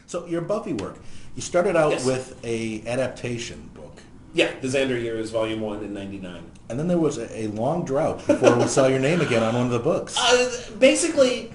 So your Buffy work, you started out Yes. with a adaptation book. Yeah, The Xander Years, Volume 1 in '99. And then there was a long drought before we saw your name again on one of the books. Basically,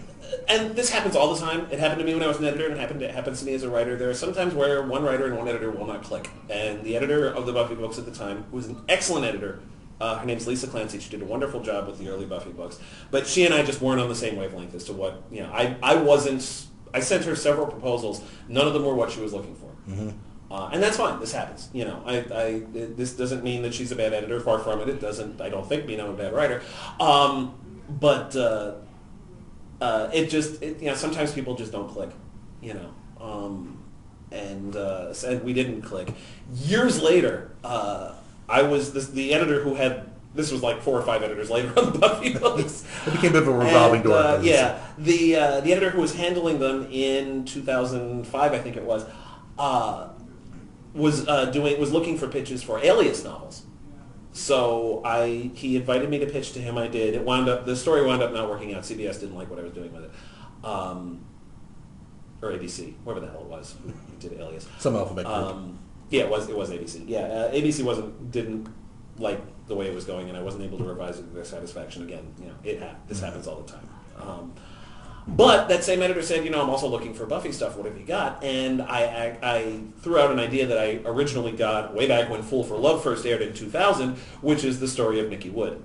and this happens all the time. It happened to me when I was an editor, and it happens to me as a writer. There are some times where one writer and one editor will not click. And the editor of the Buffy books at the time, who was an excellent editor, her name's Lisa Clancy. She did a wonderful job with the early Buffy books. But she and I just weren't on the same wavelength as to what, I wasn't, I sent her several proposals. None of them were what she was looking for. Mm-hmm. And that's fine. This happens. This doesn't mean that she's a bad editor. Far from it. It doesn't, I don't think, mean I'm a bad writer. Sometimes people just don't click, and we didn't click. Years later, I was the editor who had, this was like 4 or 5 editors later on the Buffy books. It became a bit of a revolving door. The editor who was handling them in 2005, I think it was looking for pitches for Alias novels. So he invited me to pitch to him. I did. The story wound up not working out. CBS didn't like what I was doing with it, or ABC, whatever the hell it was. He did Alias. Some alphabet group. Yeah, it was ABC. Yeah, ABC didn't like the way it was going, and I wasn't able to revise it to their satisfaction. Again, this happens all the time. But that same editor said, I'm also looking for Buffy stuff. What have you got? And I threw out an idea that I originally got way back when Fool for Love first aired in 2000, which is the story of Nikki Wood.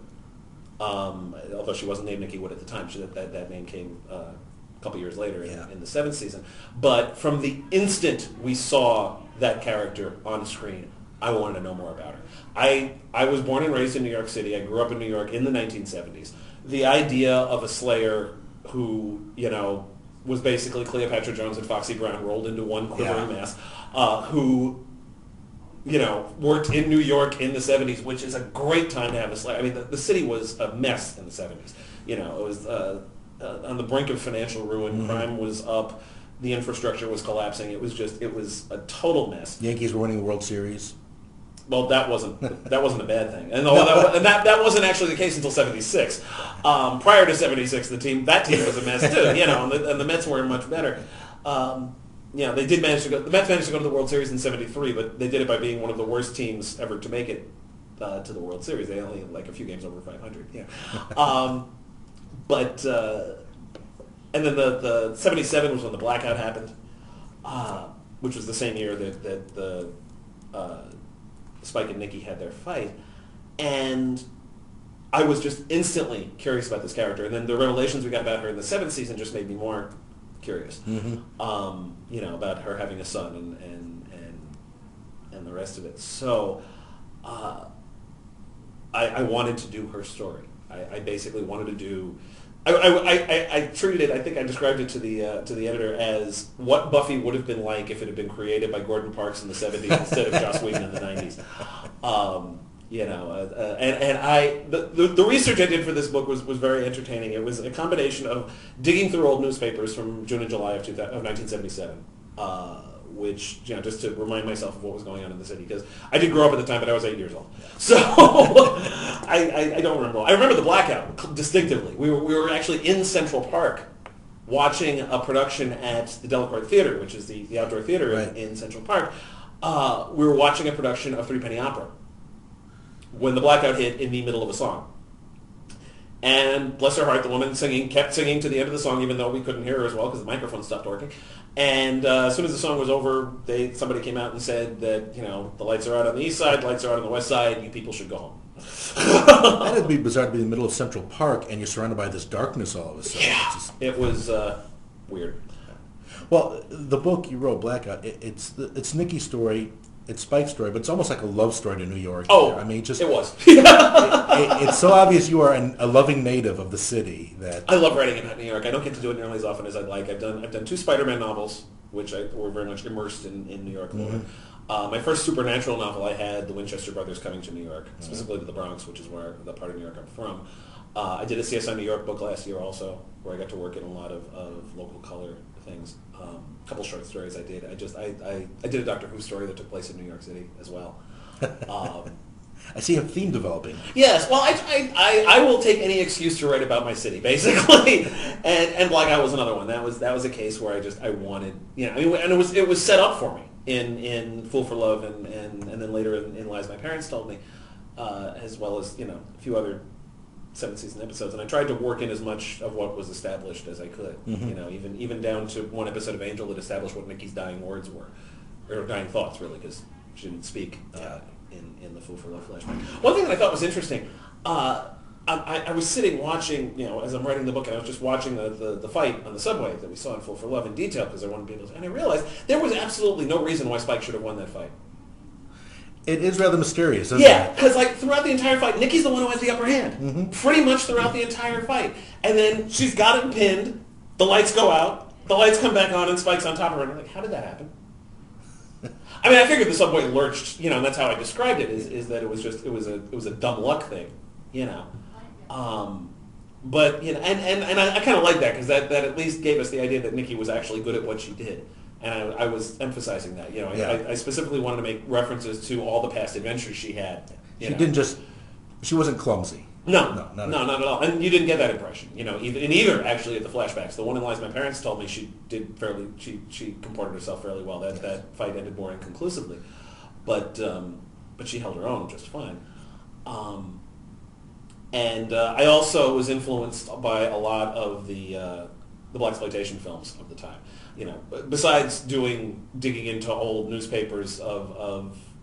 Although she wasn't named Nikki Wood at the time. That name came a couple years later in the 7th season. But from the instant we saw that character on screen, I wanted to know more about her. I was born and raised in New York City. I grew up in New York in the 1970s. The idea of a Slayer who, was basically Cleopatra Jones and Foxy Brown rolled into one quivering mass, who, worked in New York in the 70s, which is a great time to have a Slayer. I mean, the city was a mess in the 70s. It was on the brink of financial ruin. Mm-hmm. Crime was up. The infrastructure was collapsing. It was a total mess. Yankees were winning the World Series. Well, that wasn't a bad thing, and that wasn't actually the case until '76. Prior to '76, that team was a mess too, and the Mets weren't much better. They did manage to go. The Mets managed to go to the World Series in '73, but they did it by being one of the worst teams ever to make it to the World Series. They only a few games over 500. Yeah, and then the '77 was when the blackout happened, which was the same year that the Spike and Nikki had their fight, and I was just instantly curious about this character, and then the revelations we got about her in the 7th season just made me more curious. Mm-hmm. About her having a son and the rest of it. So I wanted to do her story. I basically wanted to do. I treated it. I think I described it to the editor as what Buffy would have been like if it had been created by Gordon Parks in the 70s instead of Joss Whedon in the 90s. The research I did for this book was very entertaining. It was a combination of digging through old newspapers from June and July of 1977. Which, just to remind myself of what was going on in the city, because I did grow up at the time, but I was 8 years old. So I don't remember. I remember the blackout distinctly. We were actually in Central Park watching a production at the Delacorte Theater, which is the outdoor theater in Central Park. We were watching a production of Three Penny Opera when the blackout hit in the middle of a song. And bless her heart, the woman kept singing to the end of the song, even though we couldn't hear her as well because the microphone stopped working. And as soon as the song was over, somebody came out and said that, the lights are out on the east side, lights are out on the west side, you people should go home. That'd be bizarre to be in the middle of Central Park and you're surrounded by this darkness all of a sudden. Yeah, it was weird. Well, the book you wrote, Blackout, it's Nikki's story. It's Spike's story, but it's almost like a love story to New York. Oh, I mean, it was. It's so obvious you are a loving native of the city that I love writing about New York. I don't get to do it nearly as often as I'd like. I've done 2 Spider-Man novels, which were very much immersed in New York lore. Mm-hmm. My first supernatural novel, I had the Winchester brothers coming to New York, specifically to the Bronx, which is where the part of New York I'm from. I did a CSI New York book last year also, where I got to work in a lot of local color things. A couple short stories I did. I did a Doctor Who story that took place in New York City as well. I see a theme developing. Yes, well, I will take any excuse to write about my city, basically, and Black Out was another one. That was a case where I wanted, you know, I mean, and it was set up for me in Fool for Love and then later in Lies My Parents Told Me, as well as, you know, a few other 7th-season episodes, and I tried to work in as much of what was established as I could. You know, even down to one episode of Angel that established what Nikki's dying words were, or dying thoughts, really, because she didn't speak. In the Fool for Love flashback. One thing that I thought was interesting, I was sitting watching, you know, as I'm writing the book, and I was just watching the fight on the subway that we saw in Fool for Love in detail because I wanted to be able to, and I realized there was absolutely no reason why Spike should have won that fight. It is rather mysterious, isn't Yeah, it? because like throughout the entire fight, Nikki's the one who has the upper hand, pretty much throughout the entire fight, and then she's got him pinned. The lights go out, the lights come back on, and Spike's on top of her. And I'm like, how did that happen? I mean, I figured the subway lurched, you know, and that's how I described it. Is that it was a dumb luck thing, you know. But you know, and I kind of like that because that at least gave us the idea that Nikki was actually good at what she did, and I was emphasizing that. You know, I specifically wanted to make references to all the past adventures she had. She wasn't clumsy. No, not at all. And you didn't get that impression, you know, in either actually at the flashbacks. The one in Lies My Parents Told Me she comported herself fairly well. That fight ended more inconclusively, but she held her own just fine. And I also was influenced by a lot of the blaxploitation films of the time. You know, besides digging into old newspapers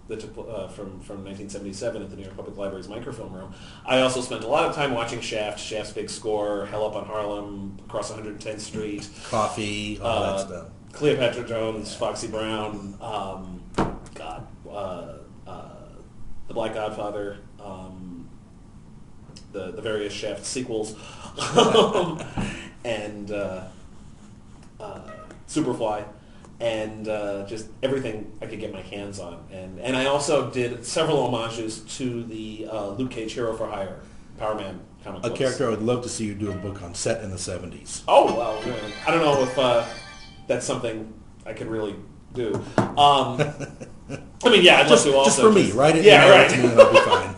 that took from 1977 at the New York Public Library's microfilm room. I also spent a lot of time watching Shaft, Shaft's Big Score, Hell Up on Harlem, Across 110th Street, Coffee, all that stuff. Cleopatra Jones, Foxy Brown, The Black Godfather, the various Shaft sequels, and Superfly. And just everything I could get my hands on. And I also did several homages to the Luke Cage Hero for Hire, Power Man comic books. A character I would love to see you do a book on set in the 70s. Oh, well, I don't know if that's something I could really do. I mean, yeah, I'd love to also. Just for me, right? Yeah, right. To me, that'll be fine.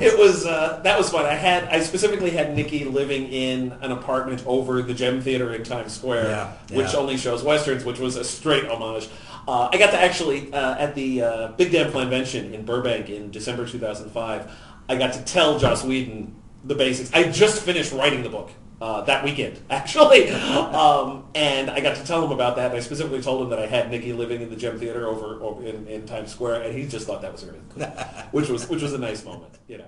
It was that was fun. I specifically had Nikki living in an apartment over the Gem Theater in Times Square, which only shows westerns, which was a straight homage. I got to actually at the Big Damn Planvention in Burbank in December 2005. I got to tell Joss Whedon the basics. I just finished writing the book that weekend, actually, and I got to tell him about that. And I specifically told him that I had Nikki living in the Gem Theater over in Times Square, and he just thought that was really cool, which was a nice moment, you know.